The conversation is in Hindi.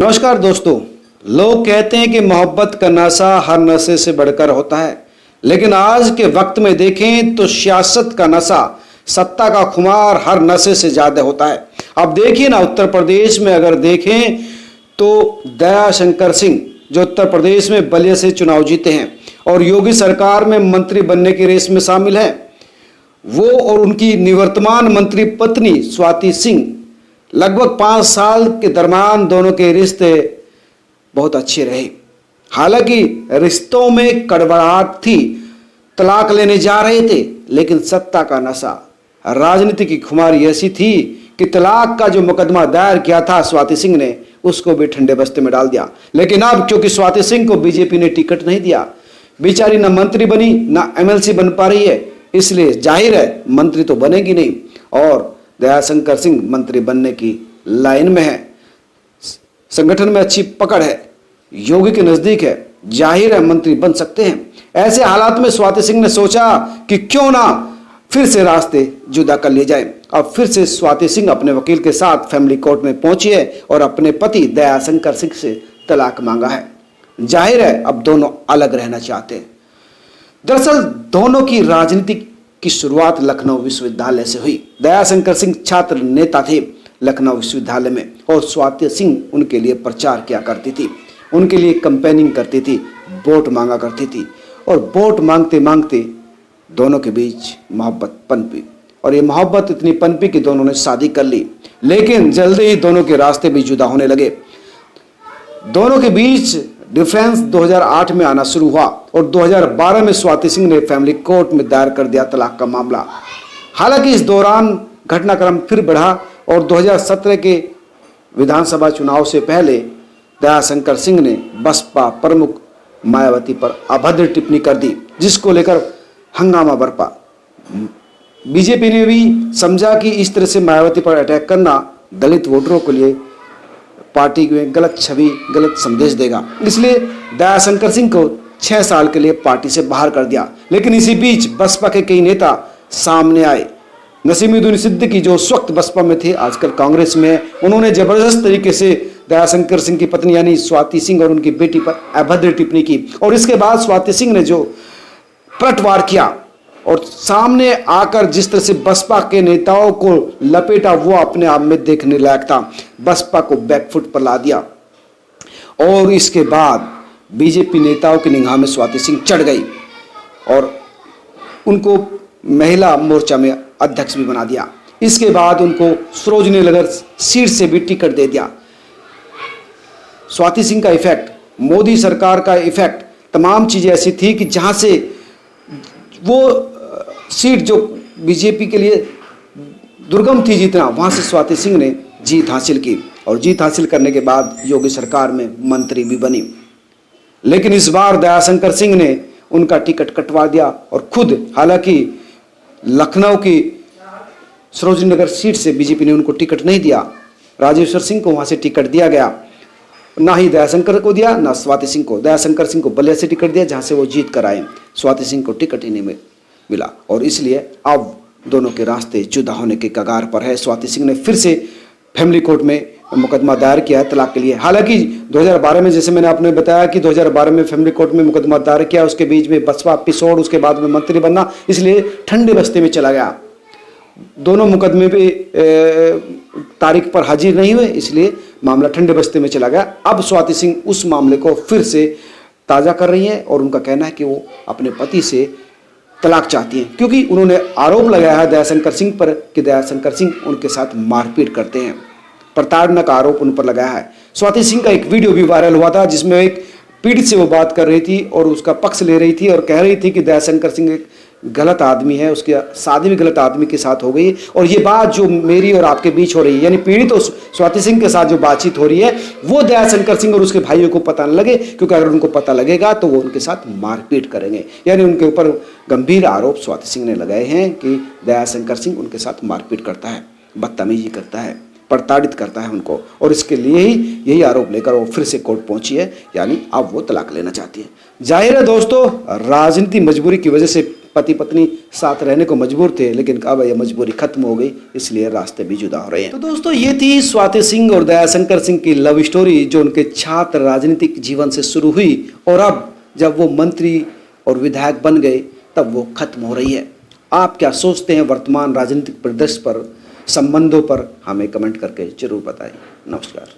नमस्कार दोस्तों। लोग कहते हैं कि मोहब्बत का नशा हर नशे से बढ़कर होता है, लेकिन आज के वक्त में देखें तो सियासत का नशा, सत्ता का खुमार हर नशे से ज्यादा होता है। अब देखिए ना, उत्तर प्रदेश में अगर देखें तो दयाशंकर सिंह जो उत्तर प्रदेश में बलिया से चुनाव जीते हैं और योगी सरकार में मंत्री बनने की रेस में शामिल है, वो और उनकी निवर्तमान मंत्री पत्नी स्वाति सिंह लगभग 5 साल के दरमियान दोनों के रिश्ते बहुत अच्छे रहे। हालांकि रिश्तों में कड़वाहट थी, तलाक लेने जा रहे थे, लेकिन सत्ता का नशा, राजनीति की खुमारी ऐसी थी कि तलाक का जो मुकदमा दायर किया था स्वाति सिंह ने, उसको भी ठंडे बस्ते में डाल दिया। लेकिन अब क्योंकि स्वाति सिंह को बीजेपी ने टिकट नहीं दिया, बेचारी न मंत्री बनी न एमएलसी बन पा रही है, इसलिए जाहिर है मंत्री तो बनेगी नहीं और दयाशंकर सिंह मंत्री बनने की लाइन में है। संगठन में अच्छी पकड़ है, योगी के नजदीक है, जाहिर है मंत्री बन सकते हैं। ऐसे हालात में स्वाति सिंह ने सोचा कि क्यों ना फिर से रास्ते जुदा कर लिए जाए। अब फिर से स्वाति सिंह अपने वकील के साथ फैमिली कोर्ट में पहुंची है और अपने पति दयाशंकर सिंह से तलाक मांगा है। जाहिर है अब दोनों अलग रहना चाहते हैं। दरअसल दोनों की राजनीति की शुरुआत लखनऊ विश्वविद्यालय से हुई। दयाशंकर सिंह छात्र नेता थे लखनऊ विश्वविद्यालय में और स्वाति सिंह उनके लिए प्रचार किया करती थी, उनके लिए कैंपेनिंग करती थी, वोट मांगा करती थी और वोट मांगते मांगते दोनों के बीच मोहब्बत पनपी और ये मोहब्बत इतनी पनपी कि दोनों ने शादी कर ली। लेकिन जल्दी ही दोनों के रास्ते भी जुदा होने लगे। दोनों के बीच डिफरेंस 2008 में आना शुरू हुआ और 2012 में स्वाति सिंह ने फैमिली कोर्ट में दायर कर दिया तलाक का मामला। हालांकि इस दौरान घटनाक्रम फिर बढ़ा और 2017 के विधानसभा चुनाव से पहले दयाशंकर सिंह ने बसपा प्रमुख मायावती पर अभद्र टिप्पणी कर दी, जिसको लेकर हंगामा बरपा। बीजेपी ने भी समझा कि इस तरह से मायावती पर अटैक करना दलित वोटरों के लिए पार्टी में गलत छवि, गलत संदेश देगा, इसलिए दयाशंकर सिंह को 6 साल के लिए पार्टी से बाहर कर दिया। लेकिन इसी बीच बसपा के कई नेता सामने आए। नसीमुद्दीन सिद्दीकी जो उस वक्त बसपा में थे, आजकल कांग्रेस में है, उन्होंने जबरदस्त तरीके से दयाशंकर सिंह की पत्नी यानी स्वाति सिंह और उनकी बेटी पर अभद्र टिप्पणी की और इसके बाद स्वाति सिंह ने जो पलटवार किया और सामने आकर जिस तरह से बसपा के नेताओं को लपेटा, वो अपने आप में देखने लायक था। बसपा को बैकफुट पर ला दिया और इसके बाद बीजेपी नेताओं की निगाह में स्वाति सिंह चढ़ गई और उनको महिला मोर्चा में अध्यक्ष भी बना दिया। इसके बाद उनको सरोजनी नगर सीट से भी टिकट दे दिया। स्वाति सिंह का इफेक्ट, मोदी सरकार का इफेक्ट, तमाम चीजें ऐसी थी कि जहां से वो सीट जो बीजेपी के लिए दुर्गम थी जीतना, वहां से स्वाति सिंह ने जीत हासिल की और जीत हासिल करने के बाद योगी सरकार में मंत्री भी बनी। लेकिन इस बार दयाशंकर सिंह ने उनका टिकट कटवा दिया और खुद, हालांकि लखनऊ की सरोजनी नगर सीट से बीजेपी ने उनको टिकट नहीं दिया, राजेश्वर सिंह को वहां से टिकट दिया गया, ना ही दयाशंकर को दिया ना स्वाति सिंह को। दयाशंकर सिंह को बलिया से टिकट दिया जहां से वो जीत कर आए, स्वाति सिंह को टिकट ही नहीं मिला और इसलिए अब दोनों के रास्ते जुदा होने के कगार पर है। स्वाति सिंह ने फिर से फैमिली कोर्ट में मुकदमा दायर किया है तलाक के लिए। हालांकि 2012 में, जैसे मैंने आपने बताया कि 2012 में फैमिली कोर्ट में मुकदमा दायर किया, उसके बीच में बसपा एपिसोड, उसके बाद में मंत्री बनना, इसलिए ठंडे बस्ते में चला गया। दोनों मुकदमे पे तारीख पर हाजिर नहीं हुए, इसलिए मामला ठंडे बस्ते में चला गया। अब स्वाति सिंह उस मामले को फिर से ताज़ा कर रही हैं और उनका कहना है कि वो अपने पति से तलाक चाहती हैं, क्योंकि उन्होंने आरोप लगाया है दयाशंकर सिंह पर कि दयाशंकर सिंह उनके साथ मारपीट करते हैं, प्रताड़ना का आरोप उन पर लगाया है। स्वाति सिंह का एक वीडियो भी वायरल हुआ था जिसमें एक पीड़ित से वो बात कर रही थी और उसका पक्ष ले रही थी और कह रही थी कि दयाशंकर सिंह एक गलत आदमी है, उसकी शादी भी गलत आदमी के साथ हो गई और ये बात जो मेरी और आपके बीच हो रही है, यानी पीड़ित और स्वाति सिंह के साथ जो बातचीत हो रही है, वो दयाशंकर सिंह और उसके भाइयों को पता न लगे, क्योंकि अगर उनको पता लगेगा तो वो उनके साथ मारपीट करेंगे। यानी उनके ऊपर गंभीर आरोप स्वाति सिंह ने लगाए हैं कि दयाशंकर सिंह उनके साथ मारपीट करता है, बदतमीजी करता है, प्रताड़ित करता है उनको और इसके लिए ही यही आरोप लेकर वो फिर से कोर्ट पहुंची है, यानी अब वो तलाक लेना चाहती है। जाहिर है दोस्तों, राजनीति मजबूरी की वजह से पति पत्नी साथ रहने को मजबूर थे, लेकिन अब यह मजबूरी खत्म हो गई, इसलिए रास्ते भी जुदा हो रहे हैं। तो दोस्तों, ये थी स्वाति सिंह और दयाशंकर सिंह की लव स्टोरी, जो उनके छात्र राजनीतिक जीवन से शुरू हुई और अब जब वो मंत्री और विधायक बन गए तब वो खत्म हो रही है। आप क्या सोचते हैं वर्तमान राजनीतिक परिदृश्य पर, संबंधों पर? हमें कमेंट करके जरूर बताएं। नमस्कार।